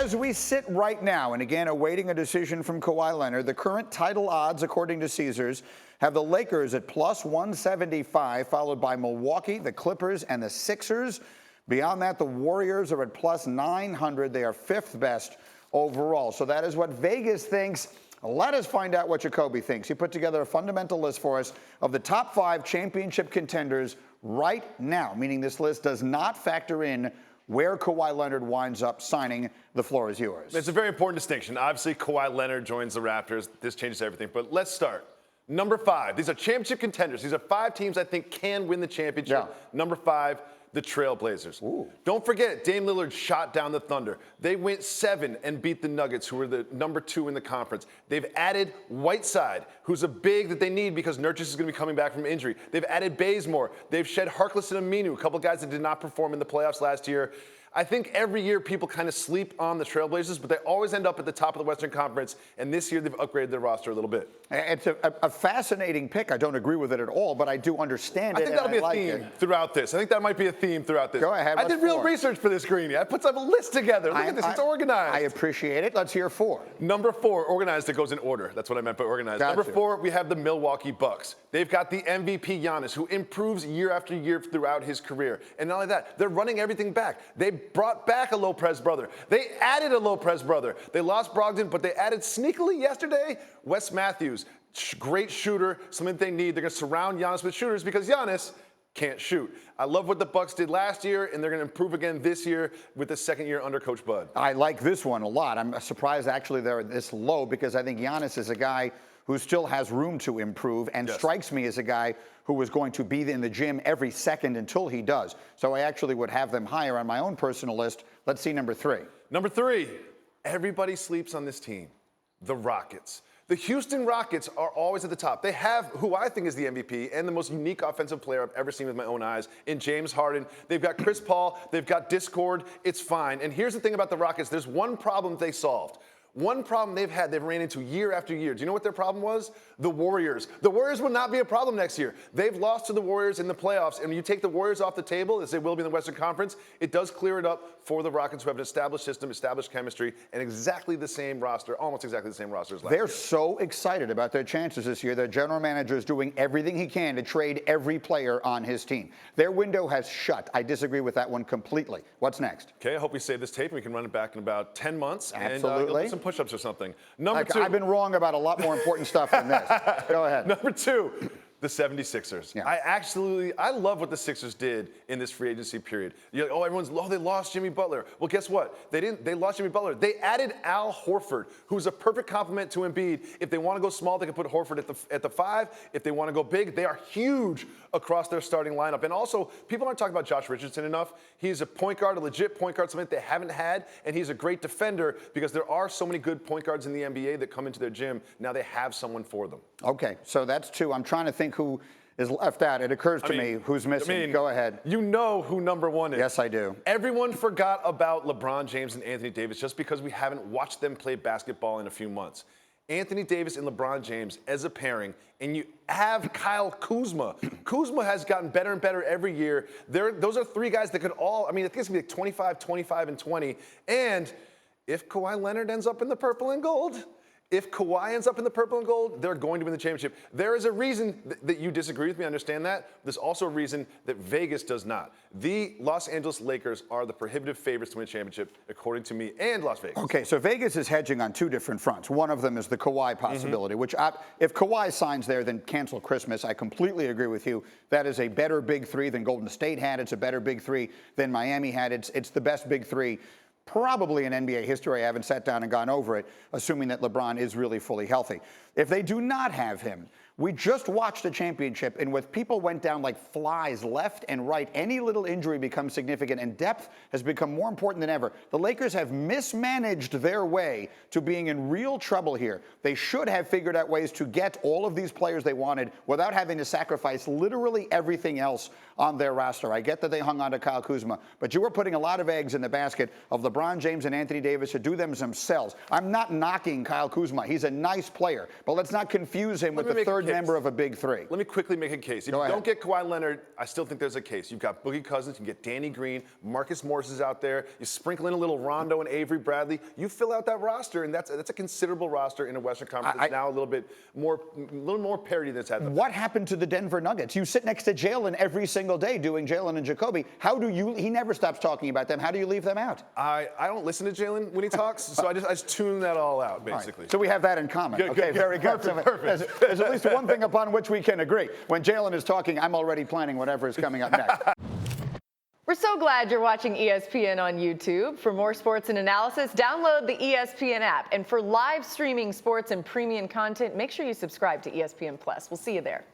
As we sit right now, and again, awaiting a decision from Kawhi Leonard, the current title odds, according to Caesars, have the Lakers at plus 175, followed by Milwaukee, the Clippers, and the Sixers. Beyond that, the Warriors are at plus 900. They are fifth best overall. So that is what Vegas thinks. Let us find out what Jacoby thinks. He put together a fundamental list for us of the top 5 championship contenders right now, meaning this list does not factor in where Kawhi Leonard winds up signing. The floor is yours. It's a very important distinction. Obviously, Kawhi Leonard joins the Raptors. This changes everything. But let's start. Number 5. These are championship contenders. These are 5 teams I think can win the championship. Yeah. Number 5, the Trail Blazers. Ooh. Don't forget, Dame Lillard shot down the Thunder. They went 7 and beat the Nuggets, who were the number 2 in the conference. They've added Whiteside, who's a big that they need because Nurkic is going to be coming back from injury. They've added Bazemore. They've shed Harkless and Aminu, a couple guys that did not perform in the playoffs last year. I think every year people kind of sleep on the Trailblazers, but they always end up at the top of the Western Conference, and this year they've upgraded their roster a little bit. It's a fascinating pick. I don't agree with it at all, but I do understand it. I think that'll be a theme throughout this. I think that might be a theme throughout this. Go ahead. I did real research for this, Greeny. I put a list together. Look at this. It's organized. I appreciate it. Let's hear 4. Number 4, organized. It goes in order. That's what I meant by organized. Gotcha. Number 4, we have the Milwaukee Bucks. They've got the MVP Giannis, who improves year after year throughout his career. And not only that, they're running everything back. They brought back a Lopez brother. They added a Lopez brother. They lost Brogdon, but they added sneakily yesterday Wes Matthews. Great shooter, something they need. They're going to surround Giannis with shooters because Giannis can't shoot. I love what the Bucks did last year, and they're going to improve again this year with the second year under Coach Bud. I like this one a lot. I'm surprised actually they're this low because I think Giannis is a guy who still has room to improve and strikes me as a guy who is going to be in the gym every second until he does. So I actually would have them higher on my own personal list. Let's see number 3. Number 3, everybody sleeps on this team, the Rockets. The Houston Rockets are always at the top. They have who I think is the MVP and the most unique offensive player I've ever seen with my own eyes in James Harden. They've got Chris Paul. They've got Discord. It's fine. And here's the thing about the Rockets. There's one problem they solved. One problem they've ran into year after year. Do you know what their problem was? The Warriors. The Warriors will not be a problem next year. They've lost to the Warriors in the playoffs, and when you take the Warriors off the table, as they will be in the Western Conference, it does clear it up for the Rockets, who have an established system, established chemistry, and exactly the same roster, almost exactly the same roster as last year. They're so excited about their chances this year. Their general manager is doing everything he can to trade every player on his team. Their window has shut. I disagree with that one completely. What's next? Okay, I hope we save this tape and we can run it back in about 10 months. Absolutely. And you'll do some push-ups or something. Number 2. I've been wrong about a lot more important stuff than this. Go ahead. Number 2, the 76ers. Yeah. I love what the Sixers did in this free agency period. You're like, they lost Jimmy Butler. Well, guess what? They lost Jimmy Butler. They added Al Horford, who's a perfect complement to Embiid. If they want to go small, they can put Horford at the 5. If they want to go big, they are huge across their starting lineup. And also, people aren't talking about Josh Richardson enough. He's a point guard, a legit point guard, something they haven't had, and he's a great defender because there are so many good point guards in the NBA that come into their gym. Now they have someone for them. Okay, so that's 2. I'm trying to think who is left out. It occurs to me who's missing. Go ahead. You know who number 1 is. Yes, I do. Everyone forgot about LeBron James and Anthony Davis just because we haven't watched them play basketball in a few months. Anthony Davis and LeBron James as a pairing, and you have Kyle Kuzma. Kuzma has gotten better and better every year. Those are 3 guys that could all, I think it's going to be like 25, 25, and 20. And if Kawhi Leonard ends up in the purple and gold, if Kawhi ends up in the purple and gold, they're going to win the championship. There is a reason that you disagree with me. I understand that. There's also a reason that Vegas does not. The Los Angeles Lakers are the prohibitive favorites to win a championship, according to me and Las Vegas. Okay, so Vegas is hedging on 2 different fronts. One of them is the Kawhi possibility, which if Kawhi signs there, then cancel Christmas. I completely agree with you. That is a better big 3 than Golden State had. It's a better big 3 than Miami had. It's the best big 3 probably in NBA history. I haven't sat down and gone over it, assuming that LeBron is really fully healthy. If they do not have him, we just watched a championship in which people went down like flies left and right. Any little injury becomes significant, and depth has become more important than ever. The Lakers have mismanaged their way to being in real trouble here. They should have figured out ways to get all of these players they wanted without having to sacrifice literally everything else on their roster. I get that they hung on to Kyle Kuzma, but you were putting a lot of eggs in the basket of LeBron James and Anthony Davis to do them themselves. I'm not knocking Kyle Kuzma. He's a nice player, but let's not confuse him with the third member of a big three. Let me quickly make a case. If you don't get Kawhi Leonard, I still think there's a case. You've got Boogie Cousins, you can get Danny Green, Marcus Morris is out there. You sprinkle in a little Rondo and Avery Bradley. You fill out that roster, and that's a considerable roster in a Western Conference that's now a little more parity than it's had. What happened to the Denver Nuggets? You sit next to Jalen every single day doing Jalen and Jacoby. He never stops talking about them. How do you leave them out? I don't listen to Jalen when he talks, so I just tune that all out, basically. Right. So we have that in common. Good, Very good. Perfect. There's at least one thing upon which we can agree. When Jalen is talking, I'm already planning whatever is coming up next. We're so glad you're watching ESPN on YouTube. For more sports and analysis, download the ESPN app. And for live streaming sports and premium content, make sure you subscribe to ESPN Plus. We'll see you there.